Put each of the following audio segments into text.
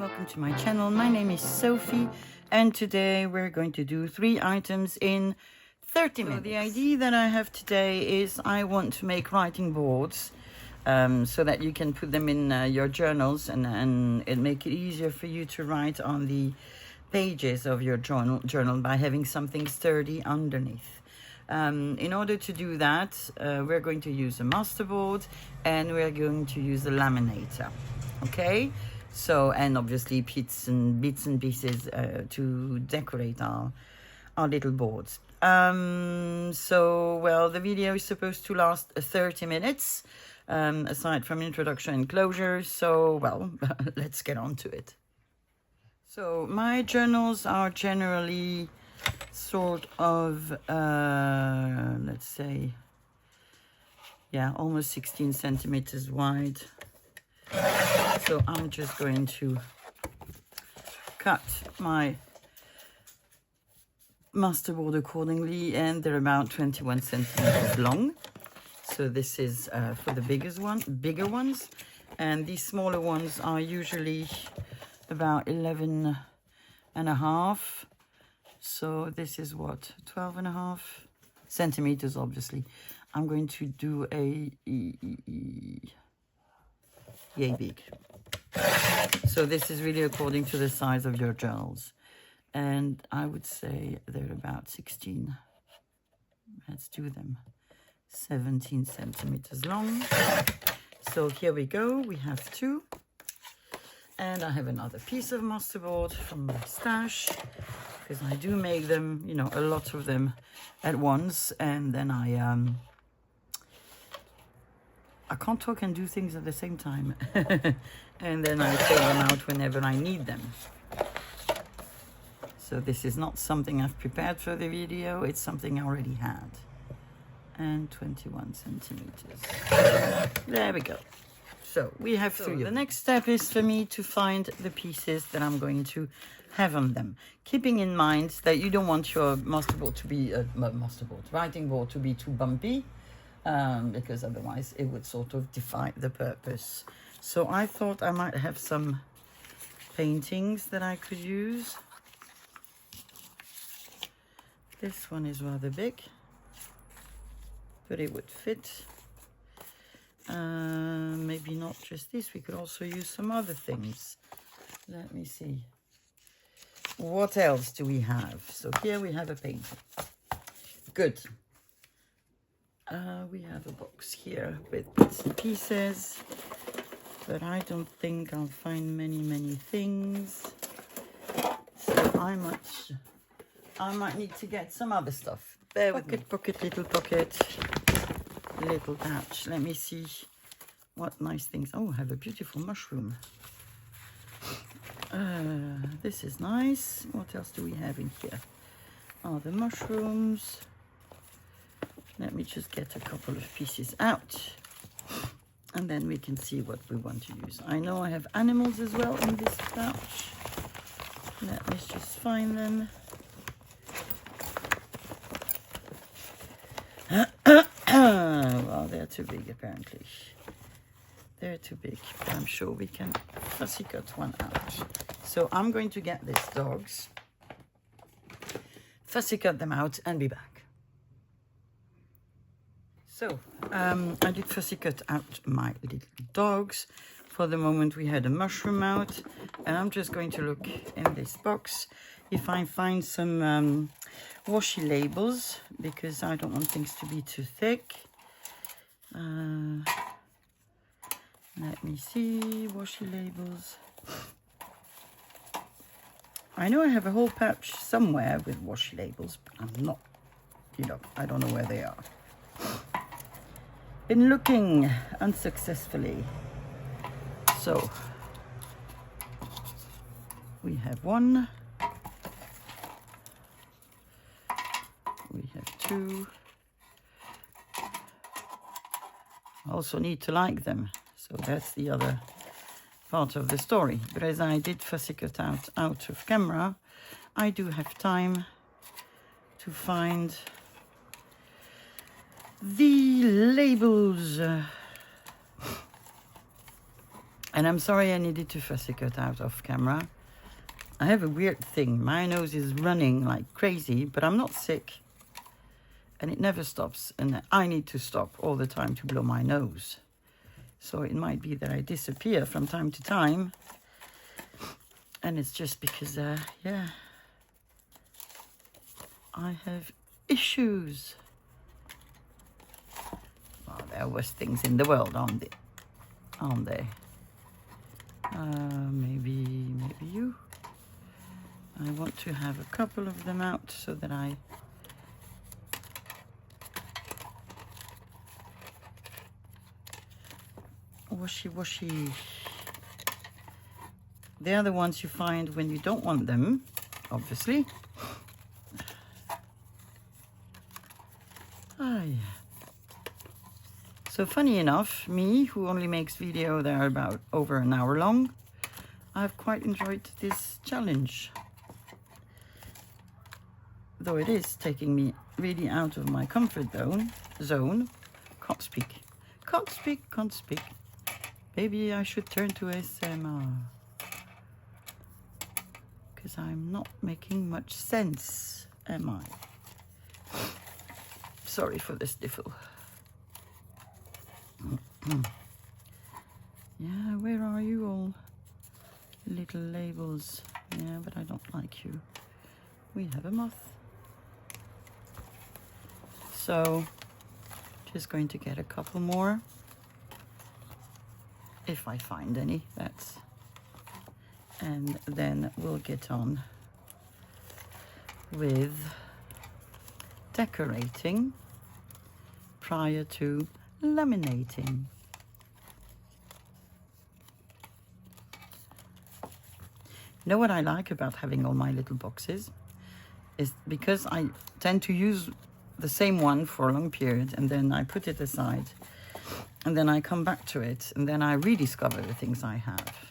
welcome to my channel. My name is Sophie and today we're going to do 3 items in 30 minutes. So the idea that I have today is I want to make writing boards so that you can put them in your journals and it make it easier for you to write on the pages of your journal by having something sturdy underneath. In order to do that, we're going to use a masterboard and we're going to use a laminator. Okay, so and obviously bits and pieces to decorate our little boards. So well, the video is supposed to last 30 minutes, aside from introduction and closure. So well, let's get on to it. So my journals are generally sort of let's say, yeah, almost 16 centimeters wide. So I'm just going to cut my masterboard accordingly, and they're about 21 centimeters long. So this is for the bigger ones, and these smaller ones are usually about 11 and a half. So this is what, 12 and a half centimeters, obviously. I'm going to do a yay big. So this is really according to the size of your journals. And I would say they're about 16. Let's do them. 17 centimeters long. So here we go. We have 2. And I have another piece of masterboard from my stash, because I do make them, you know, a lot of them at once, and then I can't talk and do things at the same time. And then I take them out whenever I need them. So this is not something I've prepared for the video, it's something I already had. And 21 centimeters. There we go. So we have 3. The next step is for me to find the pieces that I'm going to have on them, keeping in mind that you don't want your masterboard to be writing board to be too bumpy, because otherwise it would sort of defeat the purpose. So I thought I might have some paintings that I could use. This one is rather big, but it would fit. Maybe not just this, we could also use some other things. Let me see. What else do we have? So here we have a painting. Good. We have a box here with bits and pieces, but I don't think I'll find many things. So I might need to get some other stuff. Bear with me. Little pocket, little pouch. Let me see what nice things. Oh, I have a beautiful mushroom. This is nice. What else do we have in here? Oh, the mushrooms. Let me just get a couple of pieces out, and then we can see what we want to use. I know I have animals as well in this pouch. Let me just find them. Well, they're too big apparently. They're too big, but I'm sure we can fussy cut one out. So I'm going to get these dogs, fussy cut them out, and be back. So I did fussy cut out my little dogs. For the moment we had a mushroom out, and I'm just going to look in this box if I find some washi labels, because I don't want things to be too thick. Let me see, washi labels. I know I have a whole pouch somewhere with washi labels, but I'm not, you know, I don't know where they are. Been looking unsuccessfully. So we have 1. We have 2. I also need to like them. So that's the other part of the story. But as I did fussy cut out of camera, I do have time to find the labels. And I'm sorry I needed to fussy cut out off camera. I have a weird thing. My nose is running like crazy, but I'm not sick. And it never stops. And I need to stop all the time to blow my nose. So it might be that I disappear from time to time. And it's just because, yeah, I have issues. Well, there was things in the world, aren't there? Maybe you. I want to have a couple of them out so that I washy. They're the ones you find when you don't want them, obviously. So funny enough, me, who only makes video that are about over an hour long, I've quite enjoyed this challenge. Though it is taking me really out of my comfort zone. Can't speak. Maybe I should turn to ASMR. Because I'm not making much sense, am I? Sorry for the sniffle. Yeah, where are you all? Little labels. Yeah, but I don't like you. We have a moth. So, just going to get a couple more. If I find any, that's... And then we'll get on with decorating prior to laminating. You know what I like about having all my little boxes is because I tend to use the same one for a long period and then I put it aside and then I come back to it and then I rediscover the things I have.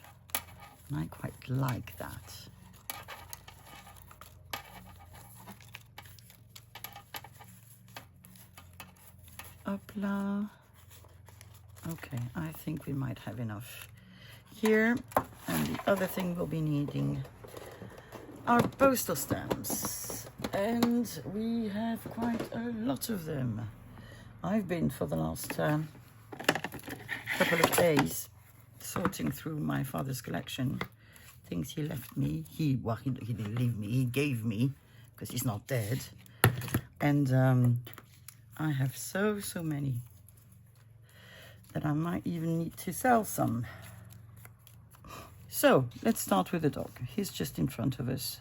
And I quite like that. Hopla. Okay, I think we might have enough here. And the other thing we'll be needing are postal stamps. And we have quite a lot of them. I've been for the last couple of days sorting through my father's collection. Things he left me. He didn't leave me, he gave me, because he's not dead. And I have so many that I might even need to sell some. So let's start with the dog. He's just in front of us.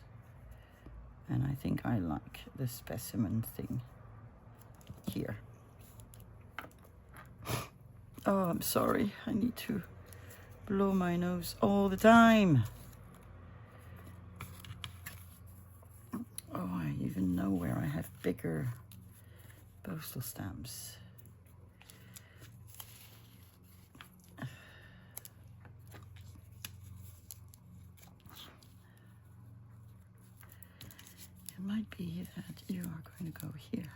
And I think I like the specimen thing here. Oh, I'm sorry. I need to blow my nose all the time. Oh, I even know where I have bigger postal stamps. It might be that you are going to go here.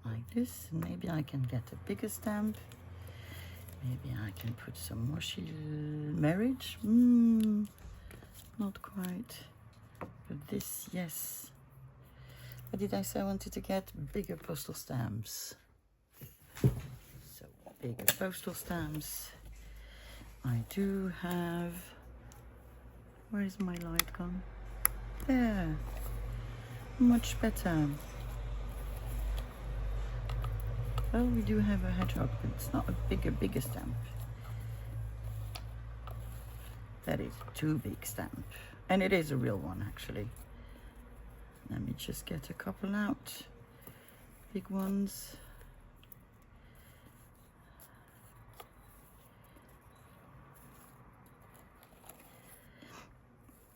Like this, and maybe I can get a bigger stamp. Maybe I can put some washi marriage. Not quite. But this, yes. What did I say? I wanted to get bigger postal stamps. So, bigger postal stamps. I do have... Where is my light gone? There. Much better. Well, we do have a hedgehog, but it's not a bigger stamp. That is too big stamp. And it is a real one, actually. Let me just get a couple out. Big ones.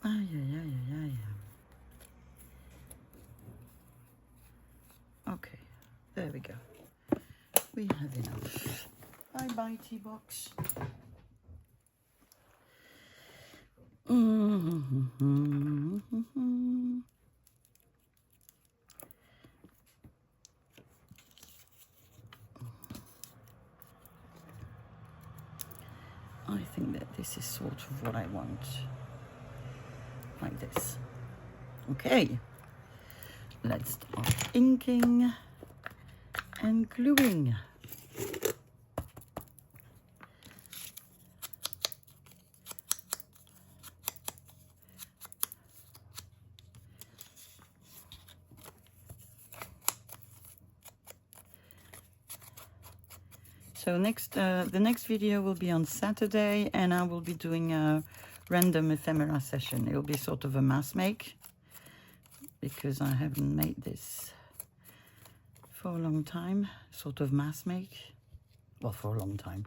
Yeah. Okay, there we go. We have enough. Bye, tea box. think that this is sort of what I want. Like this. Okay. Let's start inking and gluing. So the next video will be on Saturday, and I will be doing a random ephemera session. It'll be sort of a mass make, because I haven't made this for a long time. Sort of mass make. Well, for a long time.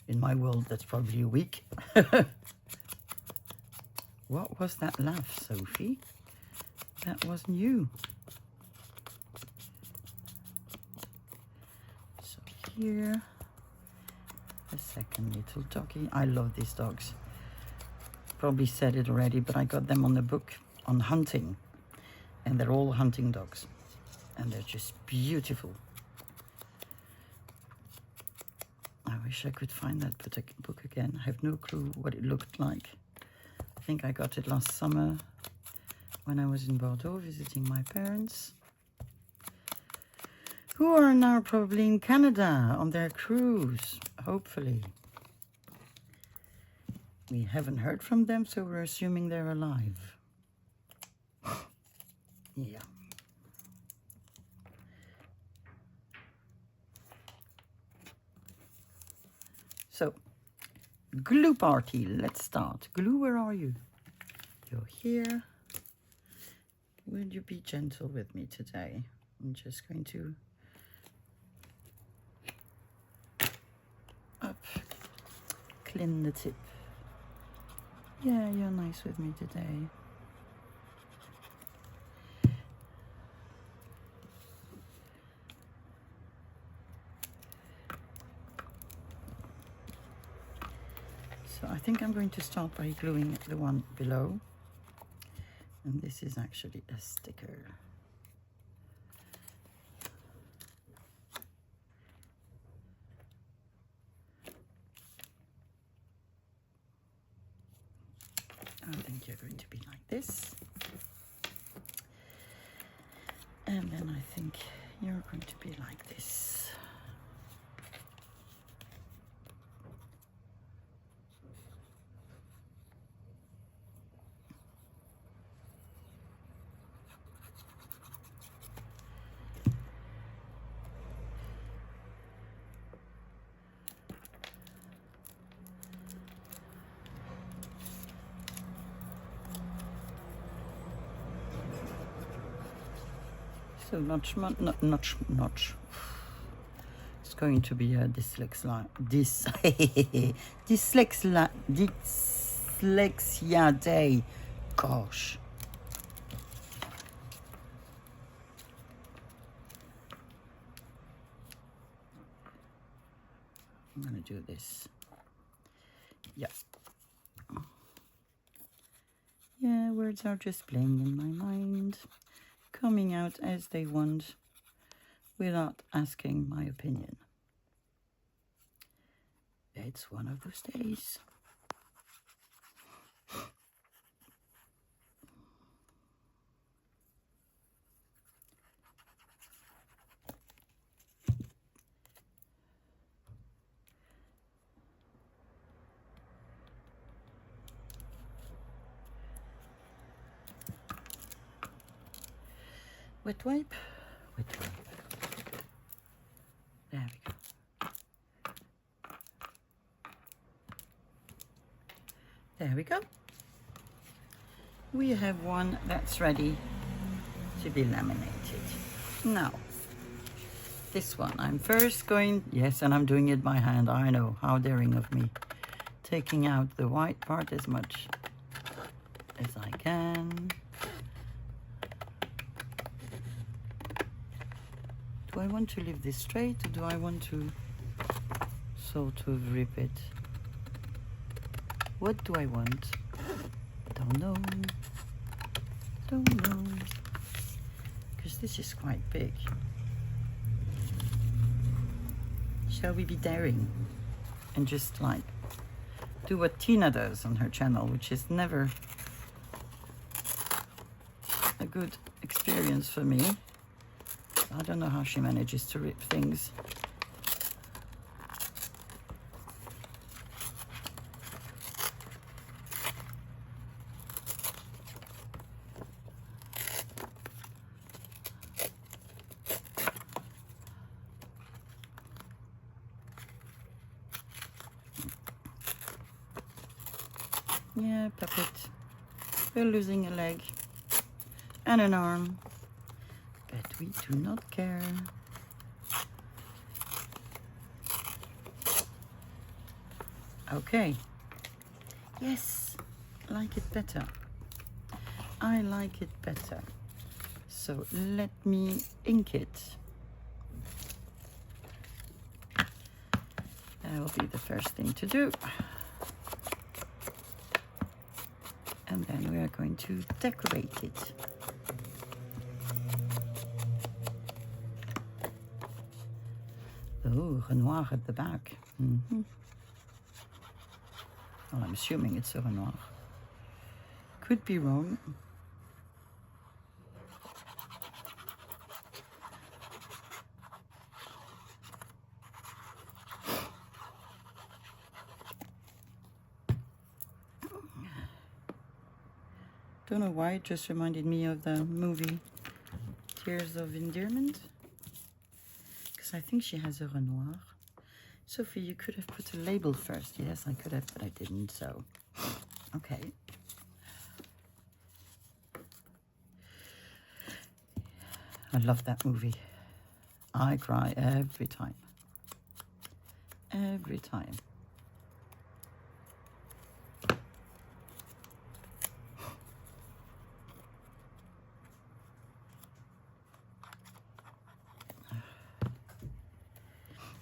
In my world, that's probably a week. What was that laugh, Sophie? That wasn't you. So here, the second little doggy. I love these dogs. Probably said it already, but I got them on the book on hunting. And they're all hunting dogs. And they're just beautiful. I wish I could find that book again. I have no clue what it looked like. I think I got it last summer when I was in Bordeaux visiting my parents, who are now probably in Canada on their cruise, hopefully. We haven't heard from them, so we're assuming they're alive. Yeah. So, glue party, let's start. Glue, where are you? You're here. Will you be gentle with me today? I'm just going to clean the tip. Yeah, you're nice with me today. So I think I'm going to start by gluing the one below. And this is actually a sticker. I think you're going to be like this. And then I think you're going to be like this. So notch. It's going to be a dyslexia day. Gosh. I'm gonna do this. Yeah. Yeah, words are just playing in my mind, coming out as they want, without asking my opinion. It's one of those days. Wet wipe, wet wipe. There we go. There we go. We have one that's ready to be laminated. Now, this one, I'm first going, yes, and I'm doing it by hand. I know, how daring of me. Taking out the white part as much as I can. Do I want to leave this straight, or do I want to sort of rip it? What do I want? Don't know. Don't know. Because this is quite big. Shall we be daring and just like do what Tina does on her channel, which is never a good experience for me. I don't know how she manages to rip things. Yeah, puppet. We're losing a leg and an arm, but we do not care. Okay. Yes, I like it better. I like it better. So let me ink it. That will be the first thing to do. And then we are going to decorate it. Oh, Renoir at the back. Well, I'm assuming it's a Renoir. Could be wrong. Don't know why, it just reminded me of the movie Tears of Endearment. Because I think she has a Renoir. Sophie, you could have put a label first. Yes, I could have, but I didn't, so. Okay. I love that movie. I cry every time. Every time.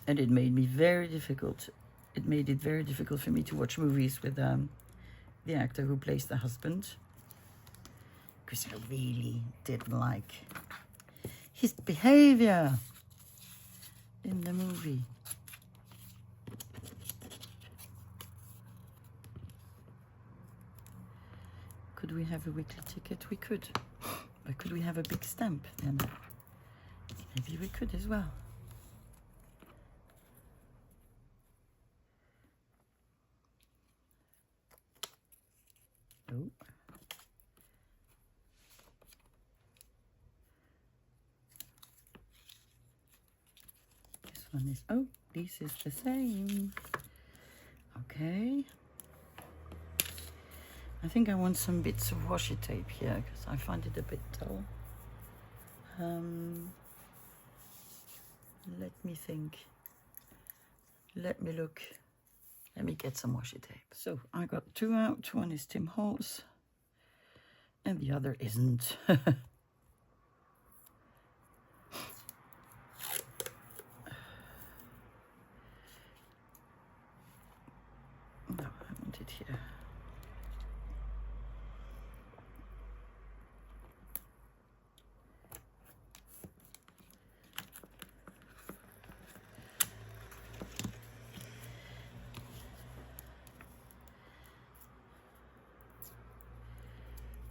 And it made me very difficult. It made it very difficult for me to watch movies with the actor who plays the husband. Because I really didn't like his behavior in the movie. Could we have a weekly ticket? We could. But could we have a big stamp then? Maybe we could as well. Oh. This one is, oh, this is the same. Okay. I think I want some bits of washi tape here because I find it a bit dull. Let me think. Let me look. Let me get some washi tape. So I got two out. One is Tim Holtz and the other isn't. No, I want it here.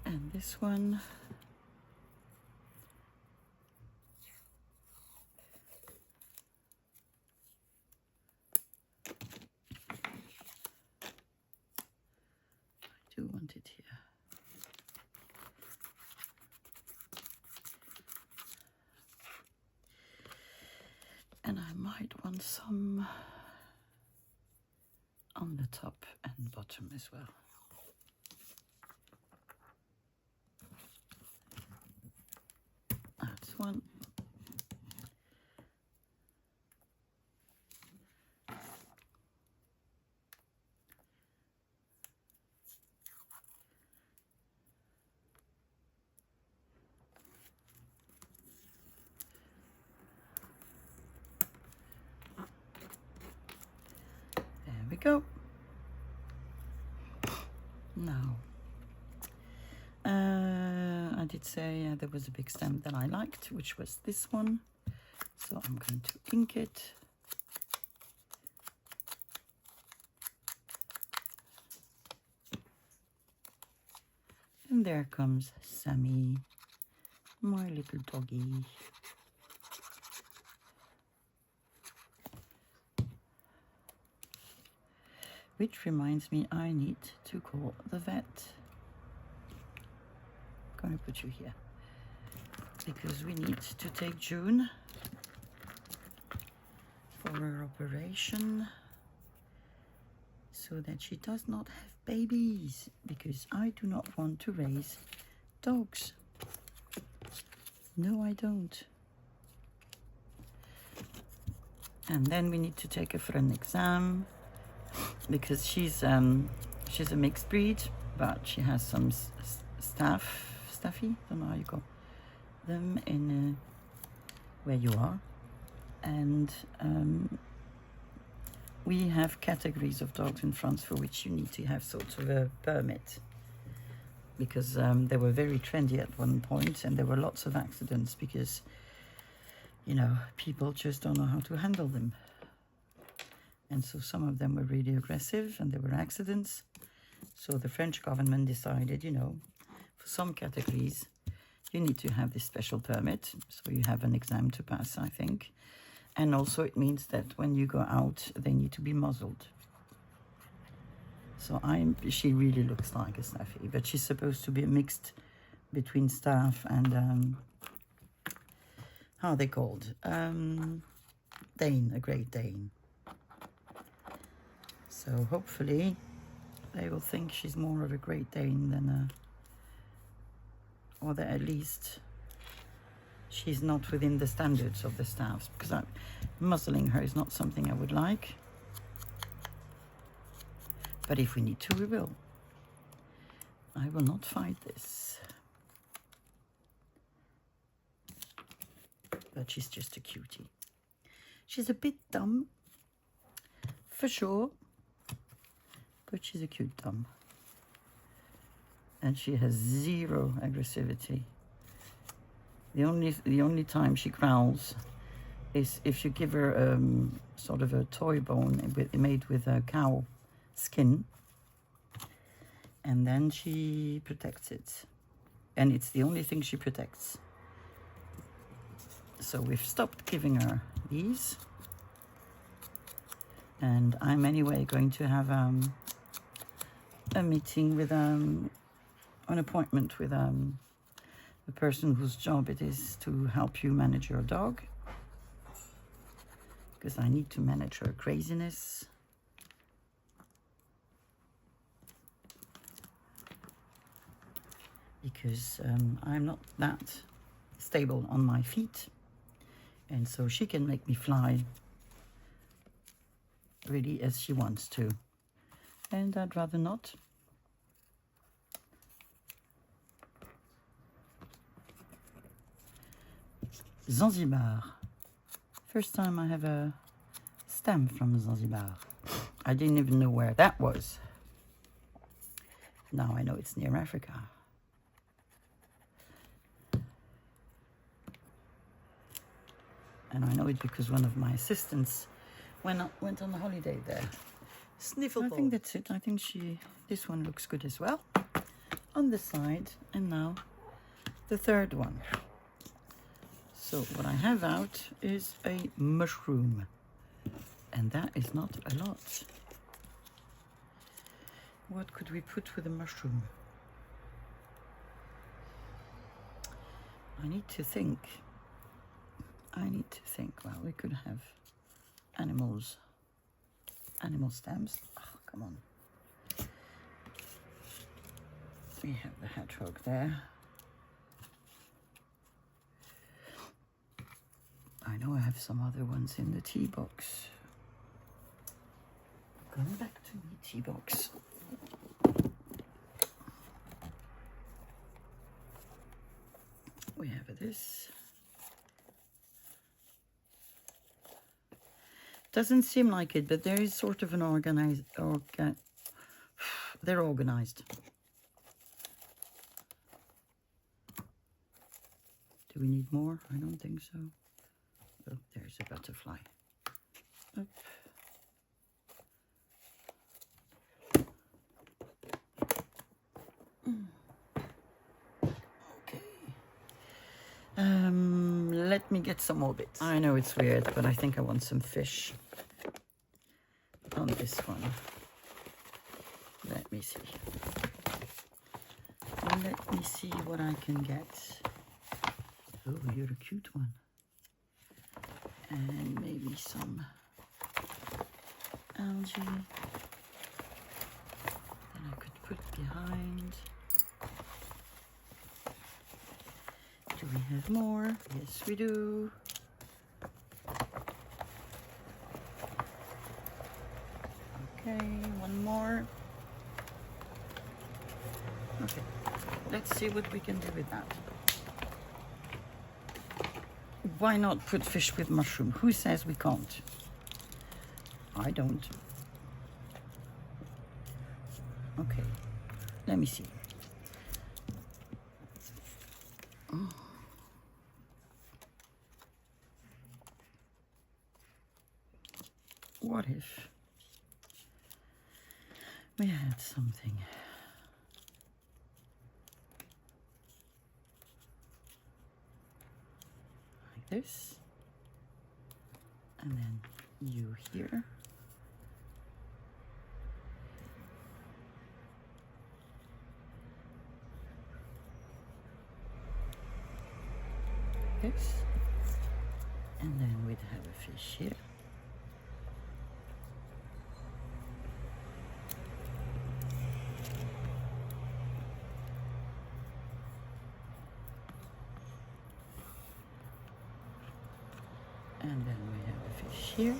And this one. I do want it here. And I might want some on the top and bottom as well. That's one. There we go. Now, I did say there was a big stamp that I liked, which was this one. So I'm going to ink it. And there comes Sammy, my little doggy. Which reminds me, I need to call the vet. I'm gonna put you here because we need to take June for her operation so that she does not have babies, because I do not want to raise dogs. No, I don't. And then we need to take her for an exam, because she's a mixed breed, but she has some staffy, don't know how you call them in where you are. And we have categories of dogs in France for which you need to have sort of a permit, because they were very trendy at one point, and there were lots of accidents because, you know, people just don't know how to handle them. And so some of them were really aggressive and there were accidents. So the French government decided, you know, for some categories, you need to have this special permit. So you have an exam to pass, I think. And also it means that when you go out, they need to be muzzled. So she really looks like a staffy, but she's supposed to be a mixed between staff and, how are they called? Dane, a Great Dane. So hopefully they will think she's more of a Great Dane than or that at least she's not within the standards of the staffs, because muzzling her is not something I would like. But if we need to, we will. I will not fight this. But she's just a cutie. She's a bit dumb, for sure. But she's a cute dumb. And she has zero aggressivity. The only time she growls is if you give her sort of a toy bone made with a cow skin, and then she protects it. And it's the only thing she protects. So we've stopped giving her these. And I'm anyway going to have a meeting with an appointment with the person whose job it is to help you manage your dog, because I need to manage her craziness. Because I'm not that stable on my feet, and so she can make me fly really as she wants to, and I'd rather not. Zanzibar. First time I have a stamp from Zanzibar. I didn't even know where that was. Now I know it's near Africa. And I know it because one of my assistants went on a holiday there. Sniffle. I think that's it. I think this one looks good as well on the side. And now the third one. So what I have out is a mushroom, and that is not a lot. What could we put with a mushroom? I need to think. Well, we could have animal stamps. Oh, come on. We have the hedgehog there. I know I have some other ones in the tea box. Going back to the tea box. We have this. Doesn't seem like it, but there is sort of an organized. They're organized. Do we need more? I don't think so. Oh, there's a butterfly. Up. Let me get some more bits. I know it's weird, but I think I want some fish on this one. Let me see. Let me see what I can get. Oh, you're a cute one. And maybe some algae that I could put behind. Do we have more? Yes, we do. Okay, one more. Okay, let's see what we can do with that. Why not put fish with mushroom? Who says we can't? I don't. Okay, let me see. Oh. What if we had something like this, and then you here, this, and then we'd have a fish here. And then we have a fish here.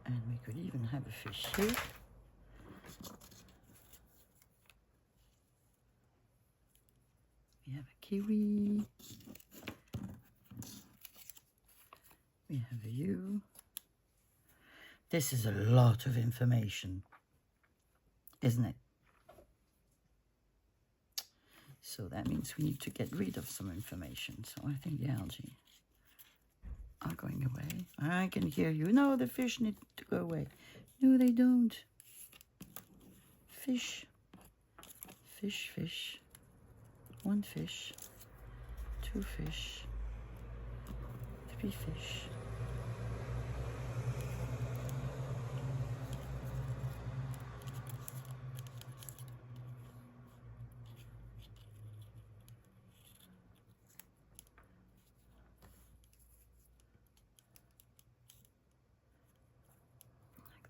And we could even have a fish here. We have a kiwi. We have a U. This is a lot of information, isn't it? So that means we need to get rid of some information. So I think the algae are going away. I can hear you. No, the fish need to go away. No, they don't. Fish. Fish, fish. One fish. Two fish. Three fish.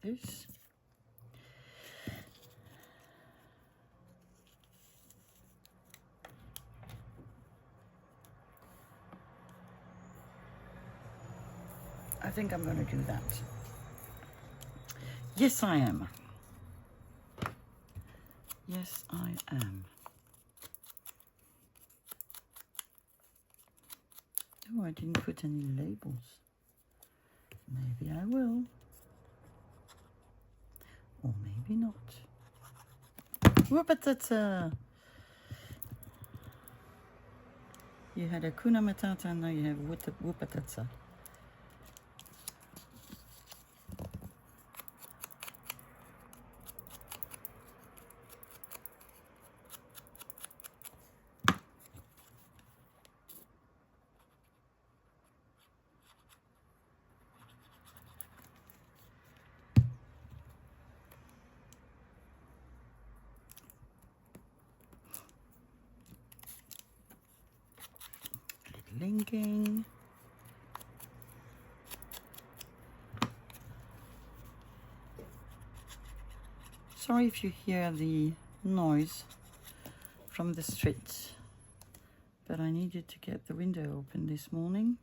This. I think I'm going to do that. Yes, I am. Yes, I am. Oh, I didn't put any labels. Maybe I will. Or maybe not. Whoopatata! You had Hakuna Matata, and now you have Whoopatata. Linking. Sorry if you hear the noise from the street, but I needed to get the window open this morning.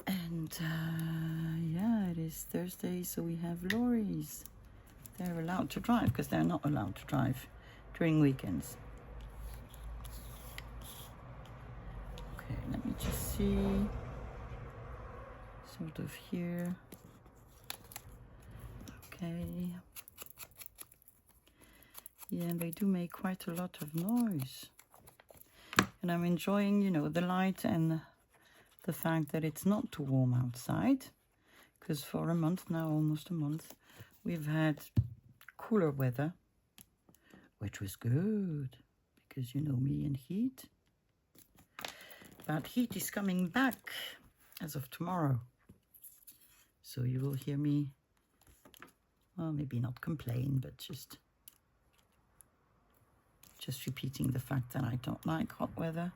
And yeah, it is Thursday, so we have lorries. They're allowed to drive because they're not allowed to drive during weekends. Let me just see, sort of here. Okay. Yeah, and they do make quite a lot of noise. And I'm enjoying, you know, the light and the fact that it's not too warm outside. Because for a month now, almost a month, we've had cooler weather. which was good because you know me and heat. But heat is coming back as of tomorrow. So you will hear me, well, maybe not complain, but just repeating the fact that I don't like hot weather.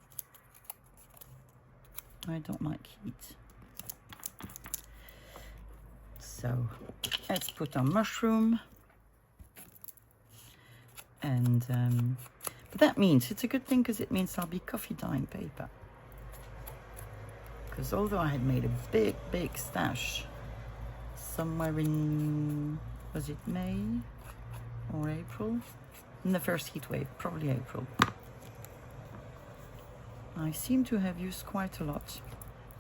I don't like heat. So let's put on mushroom. And but that means, it's a good thing because it means I'll be coffee dyeing paper. Because although I had made a big stash somewhere in, was it May or April? In the first heat wave, probably April. I seem to have used quite a lot,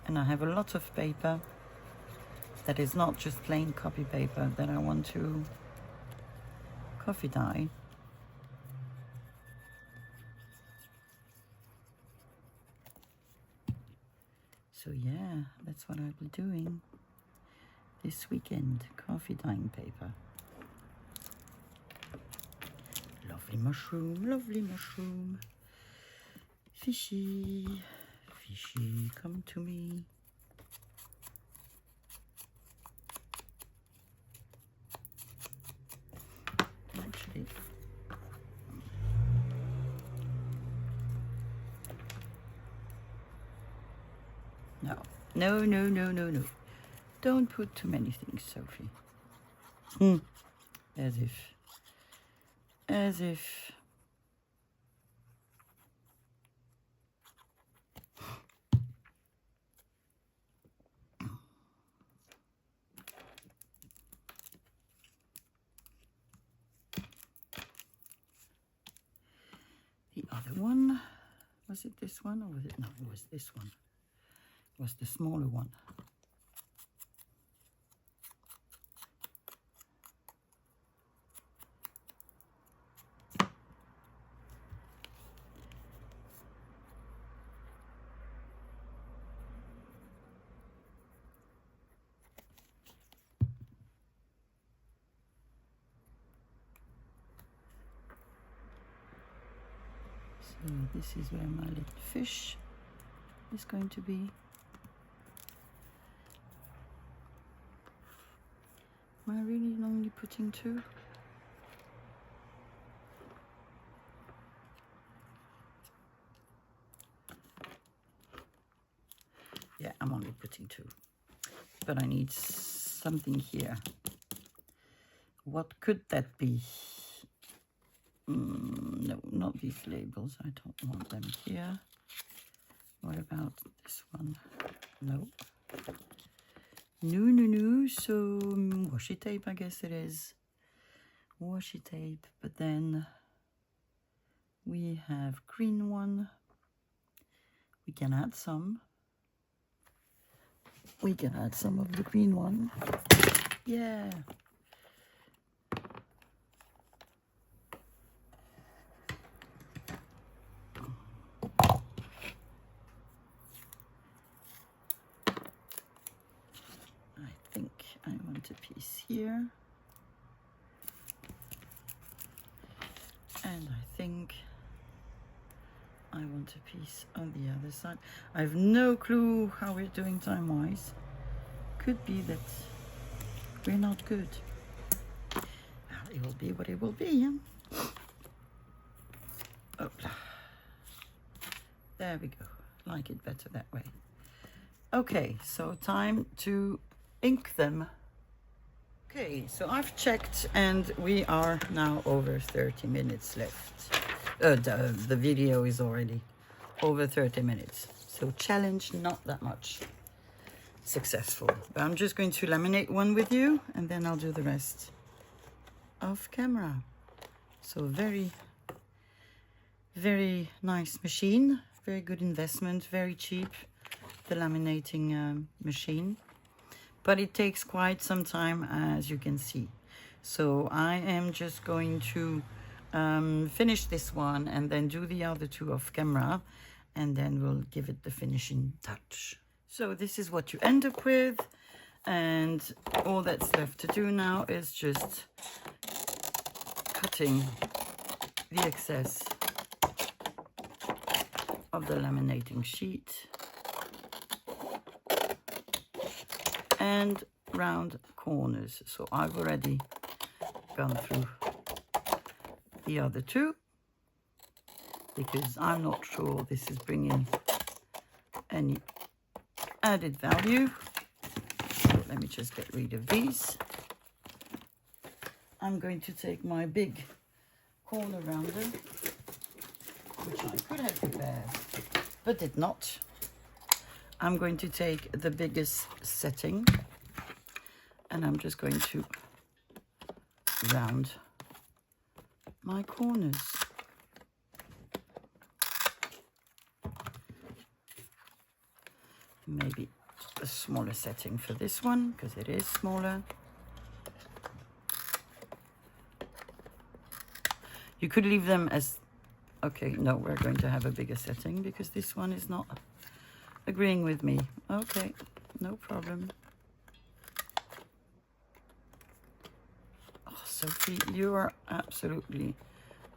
and I have a lot of paper that is not just plain copy paper that I want to coffee dye. So yeah, that's what I'll be doing this weekend, coffee dyeing paper. Lovely mushroom. Fishy, come to me. Actually, no. Don't put too many things, Sophie. As if. The other one, was it this one or was it, no, it was this one. It was the smaller one. So this is where my little fish is going to be. Am I really only putting 2? Yeah, I'm only putting 2. But I need something here. What could that be? No, not these labels. I don't want them here. What about this one? No. No. So washi tape, I guess it is. Washi tape. But then we have green one. We can add some. We can add some of the green one. Yeah. I want a piece here, and I think I want a piece on the other side. I have no clue how we're doing time-wise. Could be that we're not good. Well, it will be what it will be. Oh, there we go. Like it better that way. Okay, so time to ink them. Okay, so I've checked and we are now over 30 minutes left. The video is already over 30 minutes. So challenge not that much. Successful. But I'm just going to laminate one with you and then I'll do the rest off camera. So very nice machine. Very good investment. Very cheap. The laminating machine. But it takes quite some time, as you can see. So I am just going to finish this one and then do the other 2 off camera, and then we'll give it the finishing touch. So this is what you end up with, and all that's left to do now is just cutting the excess of the laminating sheet and round corners. So I've already gone through the other two because I'm not sure this is bringing any added value. So let me just get rid of these. I'm going to take my big corner rounder, which I could have prepared but did not. I'm going to take the biggest setting and I'm just going to round my corners. Maybe a smaller setting for this one because it is smaller. You could leave them as, okay, no, we're going to have a bigger setting because this one is not agreeing with me. Okay, no problem. Oh, Sophie, you are absolutely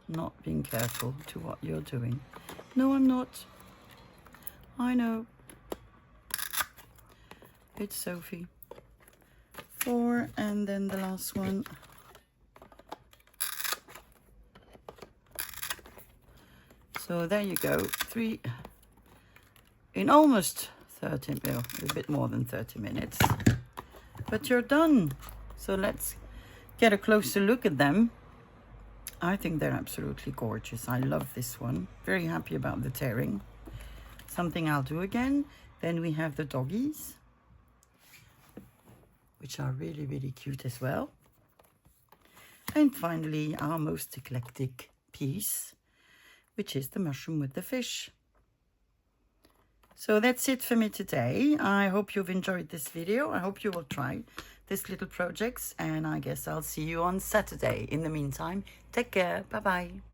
not being careful to what you're doing. No, I'm not. I know. It's Sophie. 4, and then the last one. So there you go, 3 in almost 30, well, a bit more than 30 minutes. But you're done. So let's get a closer look at them. I think they're absolutely gorgeous. I love this one. Very happy about the tearing. Something I'll do again. Then we have the doggies, which are really, really cute as well. And finally, our most eclectic piece, which is the mushroom with the fish. So that's it for me today. I hope you've enjoyed this video. I hope you will try this little projects, and I guess I'll see you on Saturday. In the meantime, take care. Bye-bye.